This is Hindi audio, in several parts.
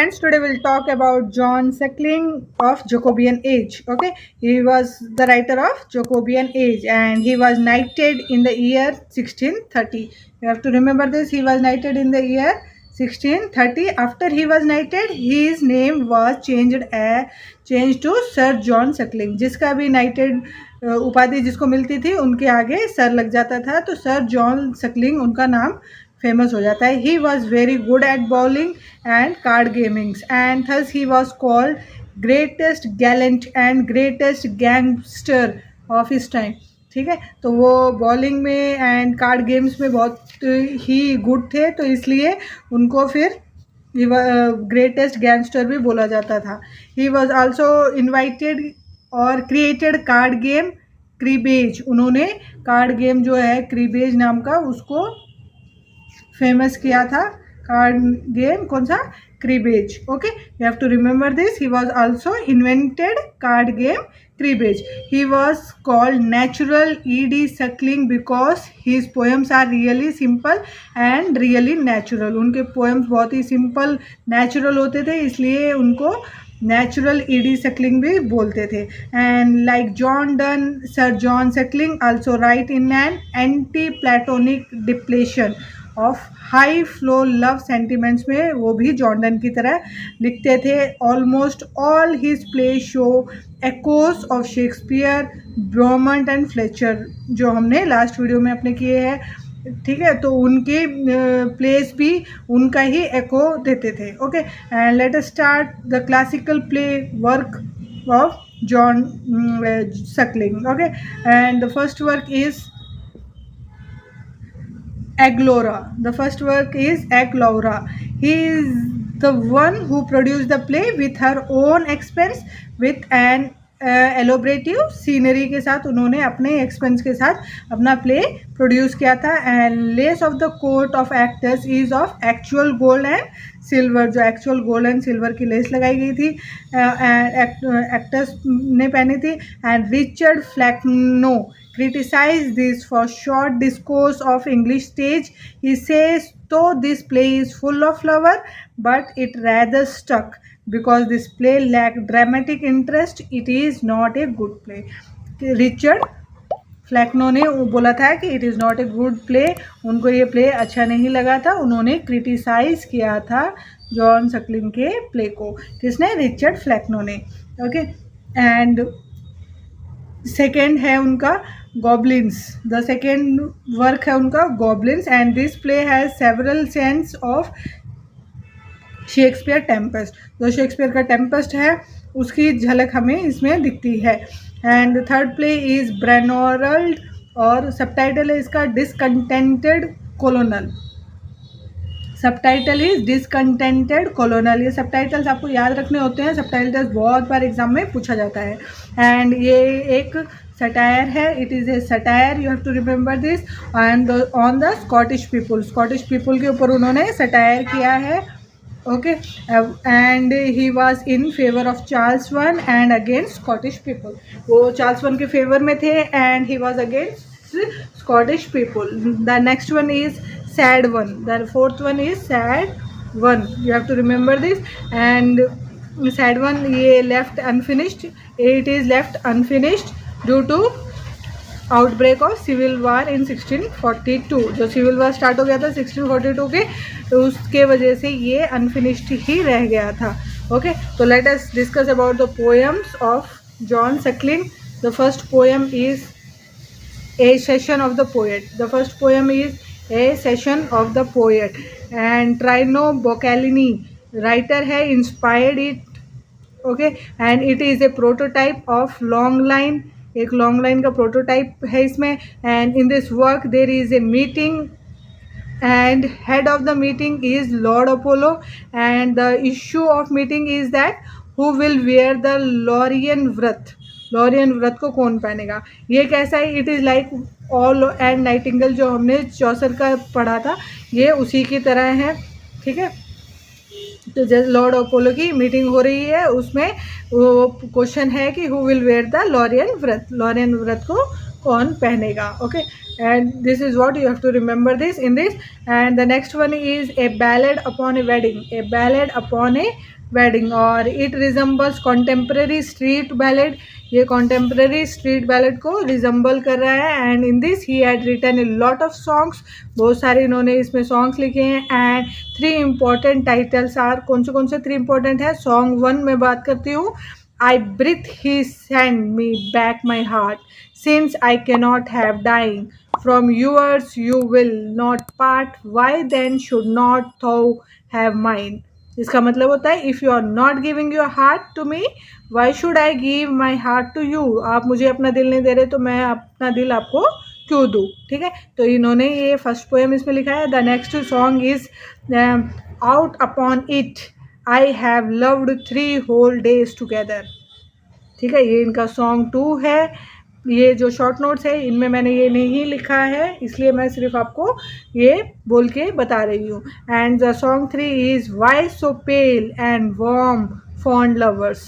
friends, today we'll talk about John Suckling of Jacobean Age. Okay, he was the writer of Jacobean Age and he was knighted in the year 1630. You have to remember this. He was knighted in the year 1630. After he was knighted, his name was changed to Sir John Suckling. जिसका भी knighted उपाधि जिसको मिलती थी उनके आगे सर लग जाता था, तो सर जॉन सकलिंग उनका नाम फेमस हो जाता है. He was very good at bowling and card gamings and thus he was called greatest Gallant and greatest gangster of his time. ठीक है, तो वो बॉलिंग में एंड कार्ड गेम्स में बहुत ही गुड थे, तो इसलिए उनको फिर ग्रेटेस्ट गैंगस्टर भी बोला जाता था. ही वॉज आल्सो इन्वाइटेड और क्रिएटेड कार्ड गेम क्रिबेज. उन्होंने कार्ड गेम जो है क्रिबेज नाम का उसको फेमस किया था. कार्ड गेम कौन सा? Cribbage. Okay, you have to remember this. He was also invented card game cribbage. He was called natural E.D. Suckling because his poems are really simple and really natural. उनके पोएम्स बहुत ही सिंपल नेचुरल होते थे, इसलिए उनको नेचुरल E.D. Suckling भी बोलते थे. And like John Donne, sir John Suckling also write in an anti platonic depletion of high flow love sentiments में वो भी जॉर्डन की तरह लिखते थे. Almost all his play show echoes of Shakespeare, Beaumont and Fletcher, जो हमने लास्ट वीडियो में अपने किए हैं. ठीक है, तो उनके प्लेस भी उनका ही एको देते थे. Okay, and let us start the classical play work of John Suckling. Okay, and the first work is Aglora. The first work is Aglora. He is the one who produced the play with her own expense with an elaborative scenery के साथ. उन्होंने अपने एक्सपेंस के साथ अपना प्ले प्रोड्यूस किया था. And lace of the coat of actors is of actual gold and silver. जो एक्चुअल गोल्ड एंड सिल्वर की लेस लगाई गई थी एक्टर्स ने पहनी थी. And Richard Flecknoe criticized this for short discourse of English stage. He says, though this play is full of flower, but it rather stuck. Because this play lacked dramatic interest, it is not a good play. Richard Flecknoe ने बोला था कि it is not a good play. उनको ये प्ले अच्छा नहीं लगा था. उन्होंने क्रिटिसाइज़ किया था जॉन सकलिंग के प्ले को. किसने? रिचर्ड फ्लैक्नो ने. ओके, एंड सेकेंड है उनका गॉबलिन्स. द सेकेंड वर्क है उनका goblins and this play has several sense of Shakespeare Tempest. जो शेक्सपियर का टेम्पेस्ट है उसकी झलक हमें इसमें दिखती है. एंड थर्ड प्ले इज़ ब्रेनोरल्ड और सबटाइटल है इसका डिसकंटेंटेड कॉलोनल. Subtitle is discontented कॉलोनल. ये सबटाइटल्स आपको याद रखने होते हैं. सबटाइटल्स बहुत बार एग्जाम में पूछा जाता है. एंड ये एक सटायर है. It is a satire, you have to remember this. And on the Scottish people. Scottish people के ऊपर उन्होंने सटायर किया है. Okay, and he was in favour of Charles one and against Scottish people. वो चार्ल्स वन के फेवर में थे and he was against Scottish people. The next one is sad one. The fourth one is sad one. You have to remember this. And sad one ये left unfinished. It is left unfinished due to outbreak of civil war in 1642. जो सिविल वार स्टार्ट हो गया था 1642 के, तो उसके वजह से ये अनफिनिश्ड ही रह गया था. ओके, तो let us discuss about the poems of John Suckling. The first poem is A session of the poet. The first poem is A Session of the Poet and Trino Boccalini writer है inspired it. Okay, and it is a prototype of long line. एक long line का prototype है इसमें. and in this work there is a meeting and head of the meeting is Lord Apollo and the issue of meeting is that who will wear the Lorien व्रत. लॉरियन व्रत को कौन पहनेगा. ये कैसा है? It is like all and Nightingale जो हमने चौसर का पढ़ा था, ये उसी की तरह है. ठीक है, तो जैसे लॉर्ड अपोलो की मीटिंग हो रही है उसमें वो क्वेश्चन है कि who will where the Lorien व्रत. लॉरियन व्रत को कौन पहनेगा. Okay, and this is what you have to remember this in this. And the next one is a ballad upon a wedding. A ballad upon a wedding, और it resembles contemporary street ballad, ये कॉन्टेम्प्रेरी स्ट्रीट बैलेड को रिजम्बल कर रहा है। And in this he had written a lot of songs, बहुत सारे इन्होंने इसमें सॉन्ग्स लिखे हैं। एंड 3 इंपॉर्टेंट टाइटल्स आर, कौन से 3 इंपॉर्टेंट है? सॉन्ग 1 में बात करती हूँ, I breathe he send me back my heart since I cannot have dying from yours you will not part, why then should not thou have mine। इसका मतलब होता है if you are not giving your heart to me why should I give my heart to you, आप मुझे अपना दिल नहीं दे रहे तो मैं अपना दिल आपको क्यों दूँ। ठीक है, तो इन्होंने ये फर्स्ट पोएम इसमें लिखा है। The next song is out upon it I have loved 3 whole days together. ठीक है, ये इनका सॉन्ग 2 है। ये जो शॉर्ट नोट्स है इनमें मैंने ये नहीं लिखा है, इसलिए मैं सिर्फ आपको ये बोल के बता रही हूँ। And the song 3 is why so pale and warm fond lovers.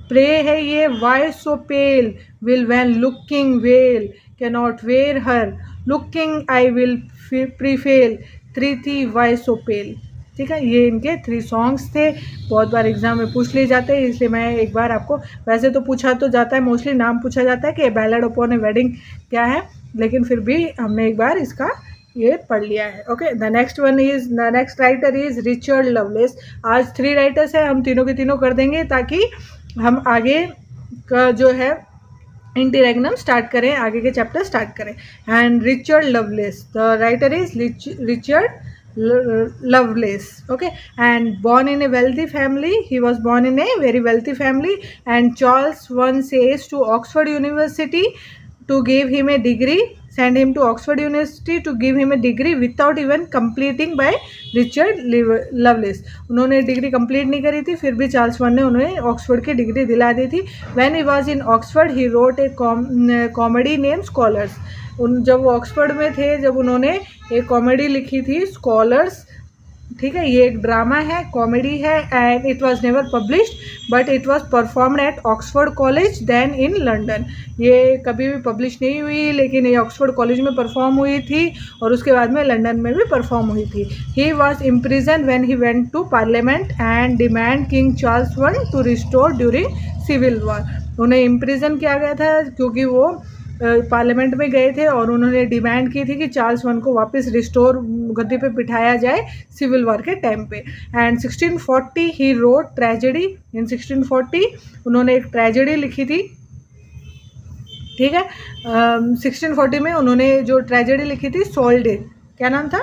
Pray है ये, why so pale will when looking well cannot wear her, looking I will prevail, thee why so पेल। ठीक है, ये इनके 3 सॉन्ग्स थे। बहुत बार एग्जाम में पूछ लिए जाते हैं, इसलिए मैं एक बार आपको, वैसे तो पूछा तो जाता है, मोस्टली नाम पूछा जाता है कि बैलेड अपॉन ए वेडिंग क्या है, लेकिन फिर भी हमने एक बार इसका ये पढ़ लिया है। Okay, the next writer is Richard loveless. आज 3 राइटर्स है, हम तीनों के तीनों कर देंगे ताकि हम आगे का जो है इंटररेग्नम स्टार्ट करें, आगे के चैप्टर स्टार्ट करें। And Richard loveless, the writer is Richard Lovelace, okay, and born in a wealthy family, he was born in a very wealthy family, and Charles once says to Oxford University to give him a degree, send him to Oxford University to give him a degree without even completing by Richard Lovelace। उन्होंने डिग्री कंप्लीट नहीं करी थी, फिर भी चार्ल्स वन ने उन्हें ऑक्सफोर्ड की डिग्री दिला दी थी। When he was in Oxford he wrote a comedy named Scholars। जब वो ऑक्सफोर्ड में थे, जब उन्होंने एक कॉमेडी लिखी थी स्कॉलर्स। ठीक है, ये एक ड्रामा है, कॉमेडी है, and it was never published but it was performed at Oxford college then in London. ये कभी भी पब्लिश नहीं हुई, लेकिन ये ऑक्सफोर्ड कॉलेज में परफॉर्म हुई थी और उसके बाद में लंदन में भी परफॉर्म हुई थी। He was imprison when he went to parliament and demand king Charles one to restore during civil war. उन्हें इम्प्रिजन किया गया था क्योंकि वो पार्लियामेंट में गए थे और उन्होंने डिमांड की थी कि चार्ल्स वन को वापस रिस्टोर गद्दी पे बिठाया जाए सिविल वॉर के टाइम पे। एंड 1640 ही रोट ट्रेजेडी, इन 1640 उन्होंने एक ट्रेजेडी लिखी थी। ठीक है, 1640 में उन्होंने जो ट्रेजेडी लिखी थी सोल्डेर, क्या नाम था?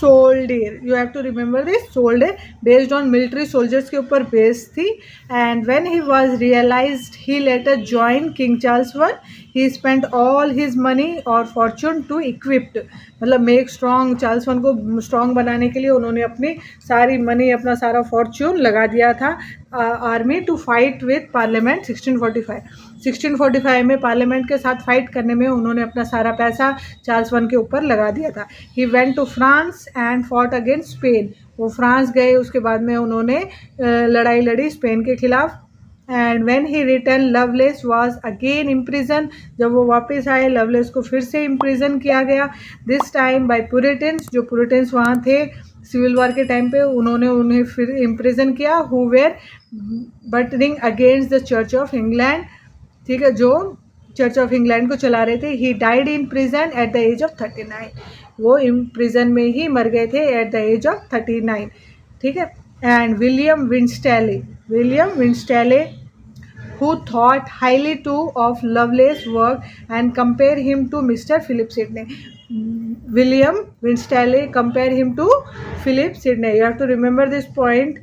Soldier. You have to remember this, soldier based on military soldiers के ऊपर बेस्ड थी। And when he was realized he later join King Charles one, he spent all his money और फॉर्चून टू इक्विप्ड, मतलब मेक स्ट्रॉन्ग, चार्ल्स वन को स्ट्रॉन्ग बनाने के लिए उन्होंने अपनी सारी मनी, अपना सारा फॉर्चून लगा दिया था army to fight with parliament. 1645 में पार्लियामेंट के साथ फाइट करने में उन्होंने अपना सारा पैसा चार्ल्स वन के ऊपर लगा दिया था। He went to France and fought against Spain, वो फ्रांस गए, उसके बाद में उन्होंने लड़ाई लड़ी स्पेन के खिलाफ। And when he return loveless was again imprison, जब वो वापस आए लवलेस को फिर से इम्प्रिजन किया गया, दिस टाइम बाय पुरिटन्स, जो पुरिटन्स वहाँ थे सिविल वॉर के टाइम पे, उन्होंने उन्हें फिर इम्प्रिजन किया, who were buttering against the church of England. ठीक है, जो चर्च ऑफ इंग्लैंड को चला रहे थे। He died in prison at the age of 39, वो प्रिजन में ही मर गए थे एट द एज ऑफ 39। ठीक है, and William Winstanley who thought highly too of Lovelace's work and compare him to Mr. Philip Sidney. William Winstanley compare him to Philip Sidney. You have to remember this point.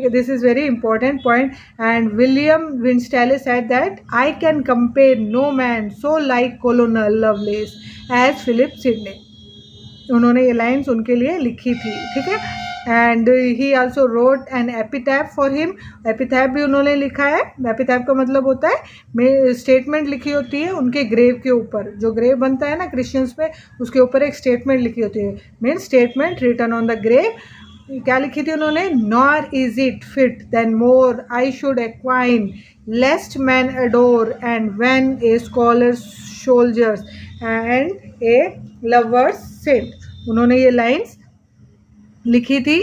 This is very important point. And William Winstanley said that I can compare no man so like Colonel Lovelace as Philip Sidney. उन्होंने ये लाइन्स उनके लिए लिखी थी। ठीक है, and he also wrote an epitaph for him, epitaph भी उन्होंने लिखा है। एपिटैप का मतलब होता है स्टेटमेंट लिखी होती है उनके ग्रेव के ऊपर, जो ग्रेव बनता है ना क्रिश्चियंस में, उसके ऊपर एक स्टेटमेंट लिखी होती है, mean statement written on the grave. क्या लिखी थी उन्होंने? Nor is it fit then more I should acquaint lest man adore and when a scholar soldiers and a lovers saint. उन्होंने ये लाइन्स लिखी थी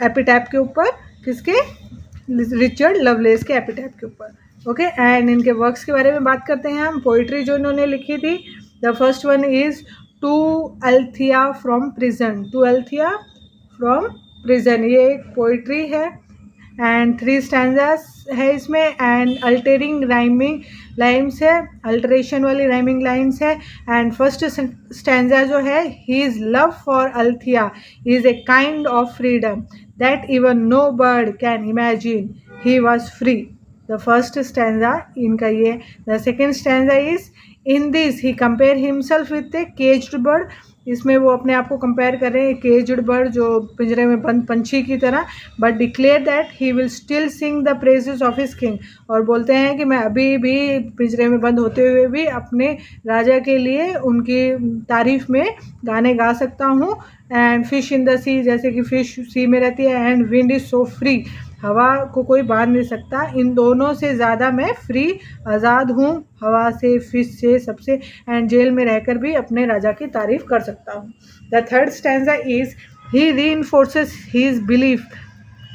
एपिटैप के ऊपर, किसके? रिचर्ड लवलेस के एपिटाइप के ऊपर। ओके, एंड इनके वर्क्स के बारे में बात करते हैं हम। पोइट्री जो इन्होंने लिखी थी, the first one is to Althea from prison. To Althea from prison, ये एक पोइट्री है एंड 3 स्टैंजास है इसमें, एंड अल्टरिंग राइमिंग लाइन्स है, अल्टरेशन वाली राइमिंग लाइन्स है। एंड फर्स्ट स्टैंजा जो है, his love for Althea is a kind of freedom that even no bird can imagine he was free. The first stanza इनका ये। The second stanza is in this he compare himself with A caged bird. इसमें वो अपने आप को कंपेयर कर रहे हैं केज्ड बर्ड, जो पिंजरे में बंद पंछी की तरह, but declare that he will still sing the praises of his king. और बोलते हैं कि मैं अभी भी पिंजरे में बंद होते हुए भी अपने राजा के लिए उनकी तारीफ में गाने गा सकता हूँ। एंड फिश इन द सी, जैसे कि फिश सी में रहती है। And wind is so free, हवा को कोई बांध नहीं सकता। इन दोनों से ज़्यादा मैं फ्री, आज़ाद हूँ, हवा से, फिश से, सबसे। एंड जेल में रहकर भी अपने राजा की तारीफ कर सकता हूँ। The third stanza is he reinforces his belief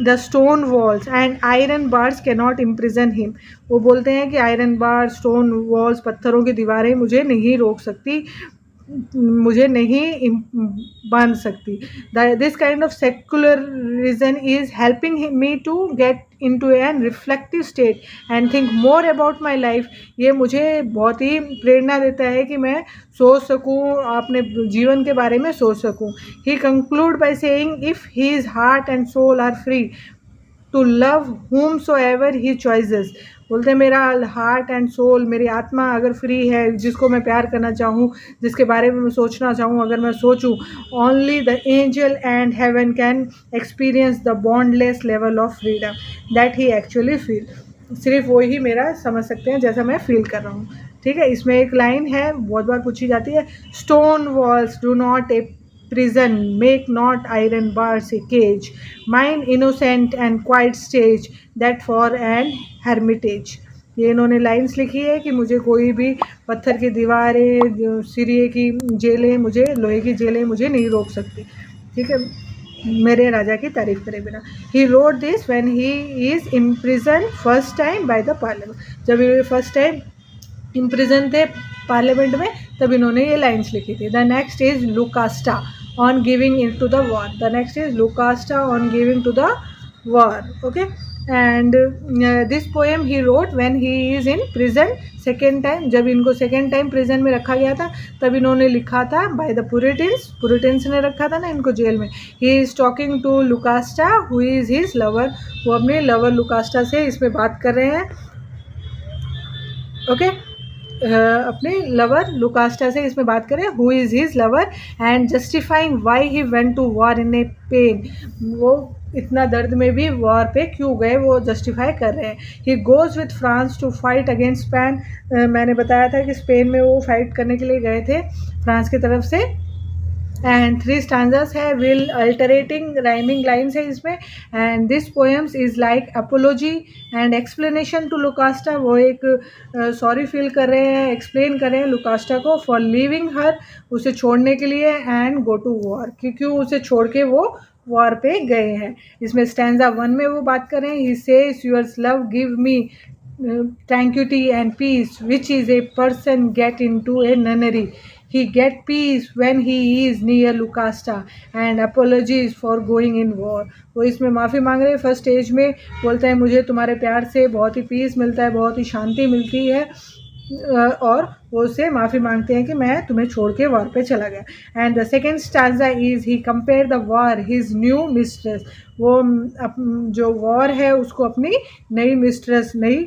the stone walls and iron bars can not imprison him. वो बोलते हैं कि आयरन बार, स्टोन वॉल्स, पत्थरों की दीवारें मुझे नहीं रोक सकती, मुझे नहीं बांध सकती। This kind of secularism is helping me to get into an reflective state and think more about my life। ये मुझे बहुत ही प्रेरणा देता है कि मैं सोच सकूं, अपने जीवन के बारे में सोच सकूं। He conclude by saying if his heart and soul are free to love whomsoever he chooses। बोलते हैं मेरा हार्ट एंड सोल, मेरी आत्मा अगर फ्री है, जिसको मैं प्यार करना चाहूँ, जिसके बारे में मैं सोचना चाहूँ, अगर मैं सोचूँ, only the angel and heaven can experience the boundless level of freedom that he actually feel. सिर्फ वो ही मेरा समझ सकते हैं जैसा मैं फील कर रहा हूँ। ठीक है, इसमें एक लाइन है बहुत बार पूछी जाती है, stone walls do not a prison, make not iron bars a cage, mine innocent and quiet stage that for an hermitage। ये इन्होंने लाइंस लिखी है कि मुझे कोई भी पत्थर की दीवारें, सिरिये की जेलें, मुझे लोहे की जेलें मुझे नहीं रोक सकती। ठीक है, मेरे राजा की तारीफ करे बिना। He wrote this when he is imprison first time by the parliament. जब ये फर्स्ट टाइम इम्प्रिजन थे पार्लियामेंट में, तब इन्होंने ये लाइन्स लिखी थी। The next is Lucasta on giving into the war। the next is Lucasta on giving to the war। okay, and this poem he wrote when he is in prison second time। जब इनको second time prison में रखा गया था, तब इन्होंने लिखा था by the Puritans ने रखा था ना इनको जेल में। he is talking to Lucasta who is his lover। वो अपने lover Lucasta से इसमें बात कर रहे हैं। okay, अपने लवर लुकास्टा से इसमें बात करें, who is his lover and justifying why he went to war in a pain. वो इतना दर्द में भी वॉर पे क्यों गए, वो जस्टिफाई कर रहे हैं। He goes with France to fight against Spain. मैंने बताया था कि स्पेन में वो फाइट करने के लिए गए थे फ्रांस की तरफ से। एंड 3 स्टांजास है, विल अल्टरेटिंग राइमिंग लाइन्स है इसमें। And this poems is like apology and explanation to Lucasta. वो एक सॉरी फील कर रहे हैं, एक्सप्लेन कर रहे हैं लुकास्टा को फॉर लीविंग हर, उसे छोड़ने के लिए, एंड गो टू वॉर, क्योंकि उसे छोड़ के वो वॉर पे गए हैं। इसमें स्टैंजा 1 में वो बात कर रहे हैं, he says yours love give me tranquility and peace which is a person get into a nunnery। he get peace when he is near Lucasta and apologies for going in war। वो इसमें माफ़ी मांग रहे हैं फर्स्ट स्टेज में, बोलते हैं मुझे तुम्हारे प्यार से बहुत ही पीस मिलता है, बहुत ही शांति मिलती है, और वो उससे माफ़ी मांगते हैं कि मैं तुम्हें छोड़ के वॉर पे चला गया। And the second stanza is he compare the war his new mistress. वो जो वॉर है उसको अपनी नई मिस्ट्रेस, नई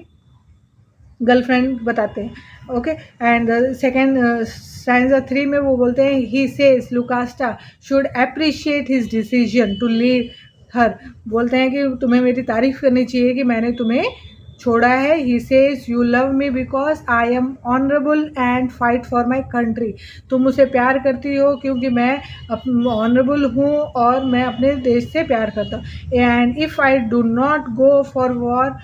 गर्लफ्रेंड बताते हैं। ओके, एंड सेकेंड स्टैंजा 3 में वो बोलते हैं, he says Lucasta should appreciate his decision to leave her. बोलते हैं कि तुम्हें मेरी तारीफ़ करनी चाहिए कि मैंने तुम्हें छोड़ा है। He says you love me because I am honourable and fight for my country. तुम मुझसे प्यार करती हो क्योंकि मैं ऑनरेबल हूँ और मैं अपने देश से प्यार करता हूँ। And if I do not go for war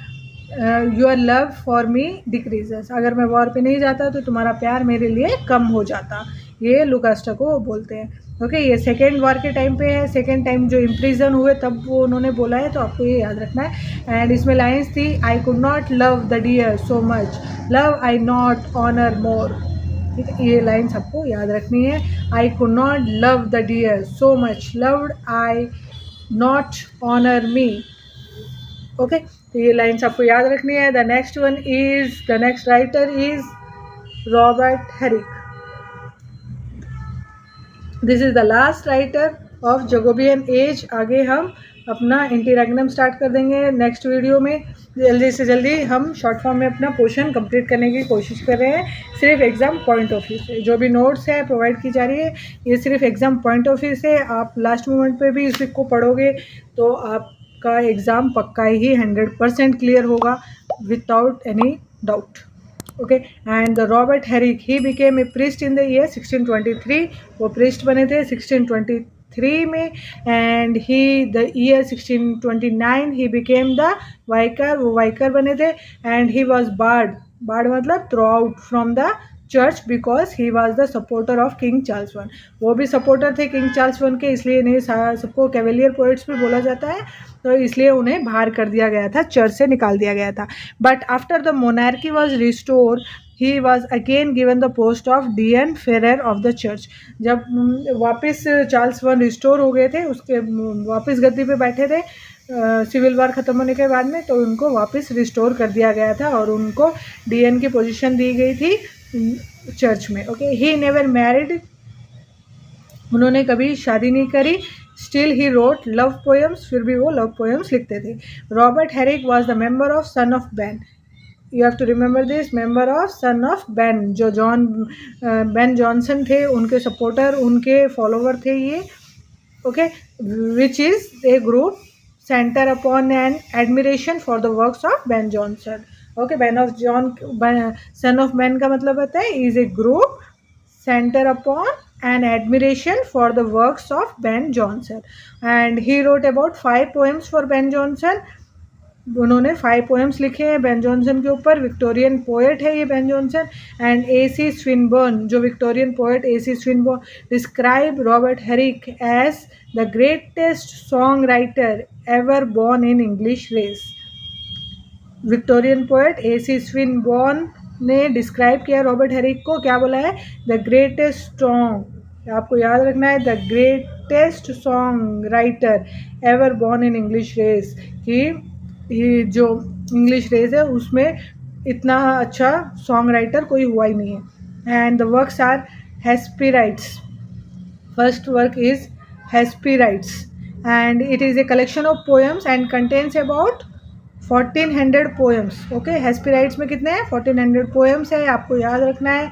your love for me decreases. अगर मैं वॉर पे नहीं जाता तो तुम्हारा प्यार मेरे लिए कम हो जाता। ये लुकास्टा को बोलते हैं। ओके, ये सेकेंड वार के टाइम पे है, सेकेंड टाइम जो इम्प्रिजन हुए तब वो उन्होंने बोला है, तो आपको ये याद रखना है। एंड इसमें लाइन्स थी, I could not love the dear so much, love I not honour more. ठीक है, ये लाइन्स आपको याद रखनी है। I could not love the dear so much, loved I not honour me. Okay, तो ये लाइन्स आपको याद रखनी है। The next writer is Robert Herrick. This is the last writer of Jacobean age. आगे हम अपना इंटीरेग्नम स्टार्ट कर देंगे नेक्स्ट वीडियो में। जल्दी से जल्दी हम शॉर्ट फॉर्म में अपना पोर्शन कंप्लीट करने की कोशिश कर रहे हैं, सिर्फ एग्जाम पॉइंट ऑफ व्यू से। जो भी नोट्स है प्रोवाइड की जा रही है, ये सिर्फ एग्जाम पॉइंट ऑफ व्यू से। आप लास्ट मोमेंट पे भी इसको पढ़ोगे तो आपका एग्ज़ाम पक्का ही 100% क्लियर होगा, without any doubt. Okay, and the Robert Herrick, he became a priest in the year 1623। वो प्रिस्ट बने थे 1623 में। And he the year 1629 he became the vicar, वो वाइकर बने थे। एंड ही वॉज बार्ड मतलब throw out from the church because he was the supporter of King Charles one. वो भी सपोर्टर थे किंग चार्ल्स वन के, इसलिए इन्हें सबको कैवेलियर पोइट्स भी बोला जाता है, तो इसलिए उन्हें बाहर कर दिया गया था, चर्च से निकाल दिया गया था। But after the monarchy was restore he was again given the post of Dean Prior of the church. जब वापस चार्ल्स वन रिस्टोर हो गए थे, उसके वापस गद्दी पे बैठे थे सिविल वार ख़त्म होने के बाद में, तो उनको वापस रिस्टोर कर दिया गया था और उनको डीएन की पोजीशन दी गई थी चर्च में। ओके, ही नेवर मैरिड, उन्होंने कभी शादी नहीं करी। Still he wrote love poems, फिर भी वो लव पोएम्स लिखते थे। Robert Herrick was the member of son of Ben. You have to remember this, member of son of Ben, जो बेन जॉनसन थे उनके सपोर्टर, उनके फॉलोवर थे ये। Okay, which is a group centre upon an admiration for the works of Ben Jonson. Okay, son of Ben का मतलब होता है is A group centre upon an admiration for the works of Ben Jonson, and he wrote about 5 poems for Ben Jonson। उन्होंने 5 poems लिखे हैं बेन जॉनसन के ऊपर। विक्टोरियन पोएट है ये Ben Jonson. And AC Swinburne, जो Victorian poet AC Swinburne describe Robert Herrick as the greatest song writer ever born in English race. Victorian poet AC Swinburne ने डिस्क्राइब किया रॉबर्ट हेरिक को, क्या बोला है, द ग्रेटेस्ट सॉन्ग, आपको याद रखना है, the greatest song writer ever born in English race, कि जो इंग्लिश रेस है उसमें इतना अच्छा सॉन्ग राइटर कोई हुआ ही नहीं है। And the works are Hesperides, first work is Hesperides and it is a collection of poems and contains about 1400 poems. ओके, हेस्पेराइड्स में कितने हैं, 1400 पोएम्स है, आपको याद रखना है।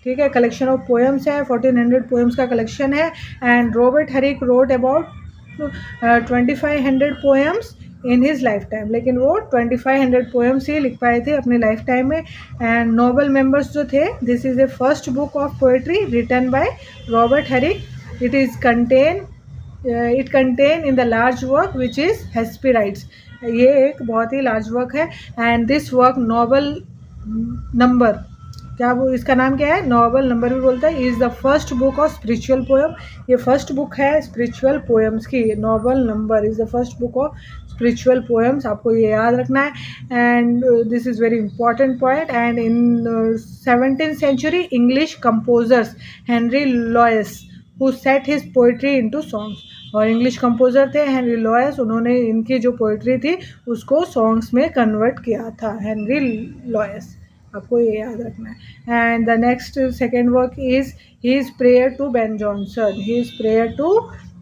ठीक है, कलेक्शन ऑफ पोएम्स है, 1400 पोएम्स का कलेक्शन है। And Robert Herrick wrote about 2500 poems in his life time, लेकिन वो 2500 पोएम्स ही लिख पाए थे अपने लाइफ टाइम में। एंड नोबल मेंबर्स जो थे, this is a first book of poetry written by Robert Herrick. It contain in the large work which is Hesperides. ये एक बहुत ही लार्ज वर्क है। And this work noble number, क्या वो इसका नाम क्या है, नॉवल नंबर भी बोलता है, is the first book of spiritual poem. ये फर्स्ट बुक है स्पिरिचुअल पोएम्स की। Noble number is the first book of spiritual poems, आपको ये याद रखना है। And this is very important point. And in 17th century English composers Henry Lawes who set his poetry into songs, और इंग्लिश कंपोजर थे हेनरी लॉयस, उन्होंने इनकी जो पोइट्री थी उसको सॉन्ग्स में कन्वर्ट किया था, हेनरी लॉयस, आपको ये याद रखना है। And the next second work is his prayer to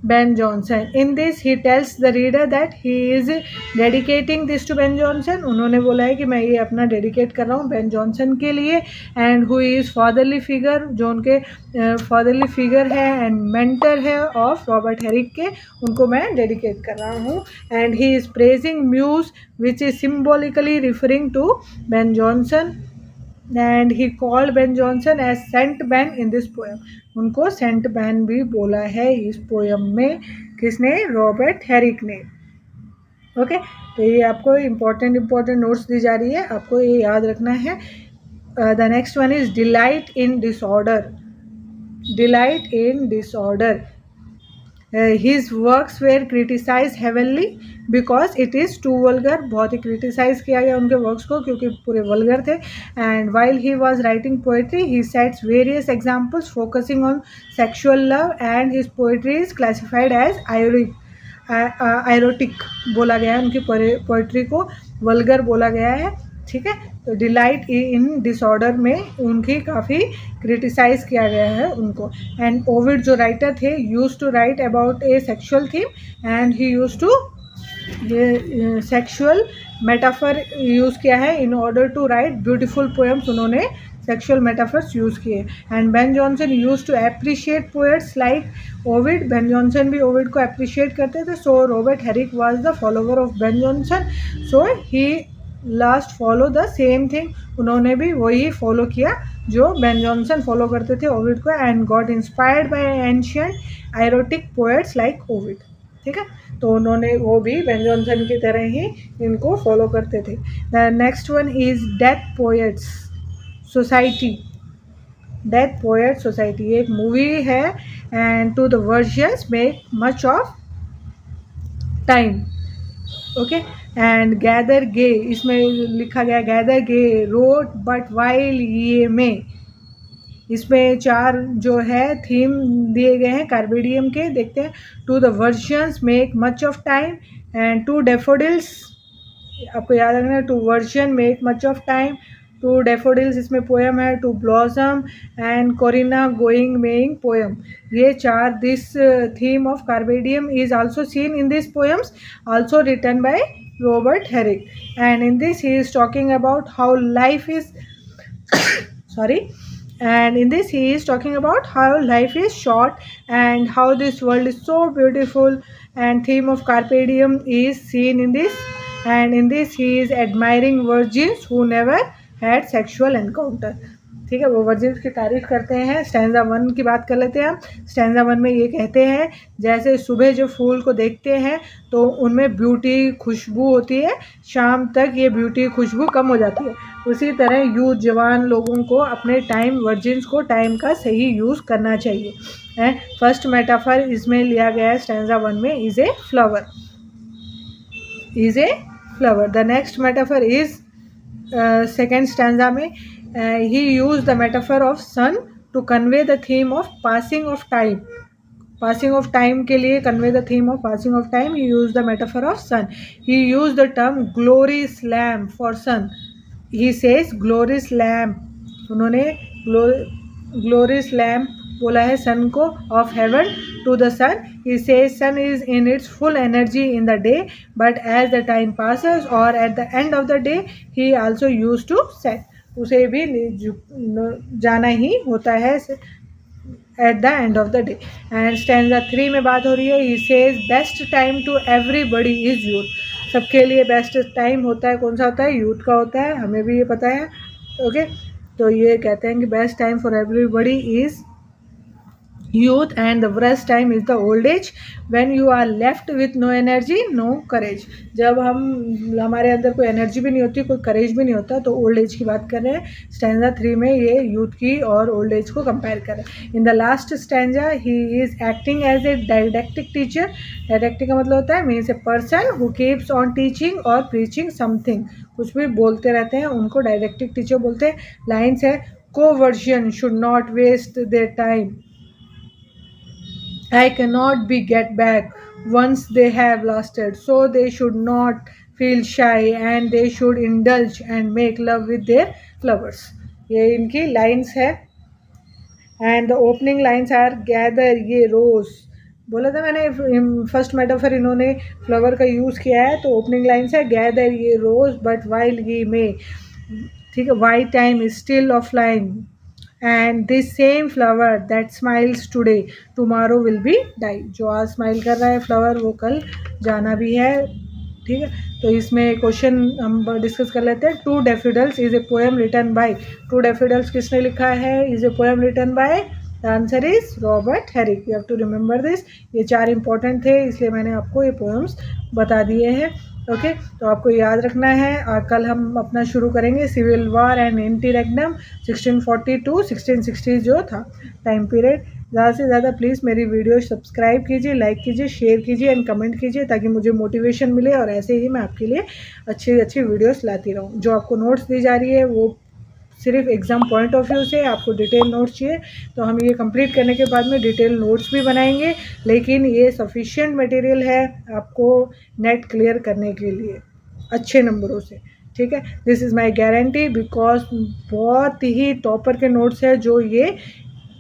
Ben Jonson. In this he tells the reader that he is dedicating this to Ben Jonson. उन्होंने बोला है कि मैं ये अपना डेडिकेट कर रहा हूँ बेन जॉनसन के लिए। And who is fatherly figure, जो उनके फादरली फिगर है एंड मेंटर है ऑफ रॉबर्ट हेरिक के, उनको मैं डेडिकेट कर रहा हूँ। And he is praising muse which is symbolically referring to Ben Jonson. And he called Ben Jonson as Saint Ben in this poem. उनको सेंट बैन भी बोला है इस पोएम में, किसने, रॉबर्ट हेरिक ने। ओके, तो ये आपको इम्पोर्टेंट नोट्स दी जा रही है, आपको ये याद रखना है। The next one is delight in disorder. delight in disorder. His works were criticized heavily because it is too vulgar. बहुत ही क्रिटिसाइज किया गया उनके वर्क्स को क्योंकि पूरे वल्गर थे. And while he was writing poetry, he cites various examples focusing on sexual love, and his poetry is classified as erotic बोला गया है. उनकी पोइट्री को वल्गर बोला गया है. ठीक है. तो डिलाइट इन डिसऑर्डर में उनकी काफ़ी क्रिटिसाइज किया गया है उनको. एंड ओविड जो राइटर थे use to write about a sexual theme, and he use to ये सेक्सुअल मेटाफर यूज़ किया है in order to write beautiful poems. उन्होंने सेक्सुअल मेटाफर्स यूज़ किए. And Ben Jonson use to appreciate poets like Ovid. Ben Jonson भी ओविड को अप्रिशिएट करते थे. So Robert Herrick was the follower of Ben Jonson. So he last follow the same thing. उन्होंने भी वही फॉलो किया जो बेन जॉनसन फॉलो करते थे ओविड को. And got inspired by ancient erotic poets like Ovid. ठीक है. तो उन्होंने वो भी बेन जॉनसन की तरह ही इनको फॉलो करते थे. The next one is death poets society. Death poet society एक मूवी है. And to the virgins make much of time. Okay. And gather ye, इसमें लिखा गया gather ye rosebud while ye may. इसमें 4 जो है थीम दिए गए हैं कार्बेडियम के. देखते हैं. To the virgins make much of time, and to daffodils. आपको याद रखना है. To virgin make much of time. To daffodils इसमें पोएम है. To blossom and Corinna going maying poem. ये 4 दिस थीम ऑफ कार्बेडियम is also seen in this poems also written by Robert Herrick. And in this he is talking about how life is sorry, and in this he is talking about how life is short and how this world is so beautiful, and theme of carpe diem is seen in this. And in this he is admiring virgins who never had sexual encounter. ठीक है. वो वर्जिन्स की तारीफ करते हैं. स्टैंजा 1 की बात कर लेते हैं हम. स्टैंजा 1 में ये कहते हैं जैसे सुबह जो फूल को देखते हैं तो उनमें ब्यूटी खुशबू होती है, शाम तक ये ब्यूटी खुशबू कम हो जाती है. उसी तरह यूथ जवान लोगों को अपने टाइम वर्जिन्स को टाइम का सही यूज़ करना चाहिए. फर्स्ट मेटाफर इसमें लिया गया है स्टैंजा 1 में is a flower. Is a flower. The next metaphor is second stanza में. He used the metaphor of sun to convey the theme of passing of time. Passing of time के लिए convey the theme of passing of time. He used the metaphor of sun. He used the term glorious lamp for sun. He says glorious lamp. उन्होंने glorious lamp बोला है sun को of heaven to the sun. He says sun is in its full energy in the day, but as the time passes or at the end of the day, he also used to set. उसे भी जाना ही होता है at the end of the day. And stanza 3 में बात हो रही है. He says best time to everybody is youth. सबके लिए बेस्ट टाइम होता है कौन सा होता है? यूथ का होता है. हमें भी ये पता है. ओके. तो ये कहते हैं कि best time for everybody is youth, and the worst time is the old age when you are left with no energy no courage. जब हमारे अंदर कोई एनर्जी भी नहीं होती, कोई करेज भी नहीं होता, तो ओल्ड एज की बात कर रहे हैं. स्टैंजा 3 में ये यूथ की और ओल्ड एज को कंपेयर कर रहे हैं. In the last stanza he is acting as a didactic teacher. Didactic का मतलब होता है means a person who keeps on teaching और प्रीचिंग समथिंग. कुछ भी बोलते रहते हैं उनको डायडेक्टिक टीचर बोलते हैं. लाइन्स है. Virgins should not waste their time. I cannot be get back once they have lasted, so they should not feel shy and they should indulge and make love with their lovers. ये इनकी लाइन्स है. And the opening lines are gather ye rose. बोला था मैंने फर्स्ट मेटाफर इन्होंने फ्लावर का यूज़ किया है. तो ओपनिंग लाइन्स है gather ye rose but while ये मे. ठीक है. Why time is still of line. And this same flower that smiles today tomorrow will be die. जो आज स्माइल कर रहा है फ्लावर वो कल जाना भी है. ठीक है. तो इसमें क्वेश्चन हम डिस्कस कर लेते हैं. To daffodils is a poem written by. To daffodils किसने लिखा है? Is a poem written by. The answer is Robert Herrick. You have to remember this. ये 4 इंपॉर्टेंट थे इसलिए मैंने आपको ये पोएम्स बता दिए हैं. ओके. तो आपको याद रखना है. और कल हम अपना शुरू करेंगे civil war and interregnum 1640 to 1660 जो था टाइम पीरियड. ज़्यादा से ज़्यादा प्लीज़ मेरी वीडियो सब्सक्राइब कीजिए, लाइक कीजिए, शेयर कीजिए एंड कमेंट कीजिए, ताकि मुझे मोटिवेशन मिले और ऐसे ही मैं आपके लिए अच्छी अच्छी वीडियोस लाती रहूँ। जो आपको नोट्स दी जा रही है वो सिर्फ एग्ज़ाम पॉइंट ऑफ व्यू से, आपको डिटेल नोट्स चाहिए तो हम ये कंप्लीट करने के बाद में डिटेल नोट्स भी बनाएंगे, लेकिन ये सफिशिएंट मटेरियल है आपको नेट क्लियर करने के लिए अच्छे नंबरों से, ठीक है। This is my guarantee, because बहुत ही टॉपर के नोट्स है जो ये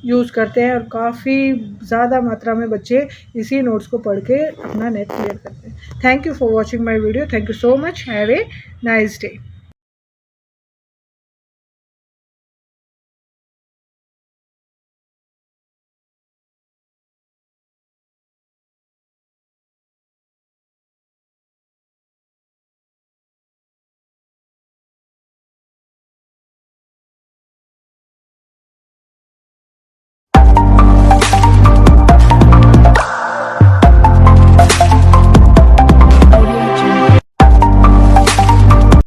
यूज़ करते हैं और काफ़ी ज़्यादा मात्रा में बच्चे इसी नोट्स को पढ़ के अपना नेट क्लियर करते हैं। Thank you for watching my video, thank you so much, have a nice day.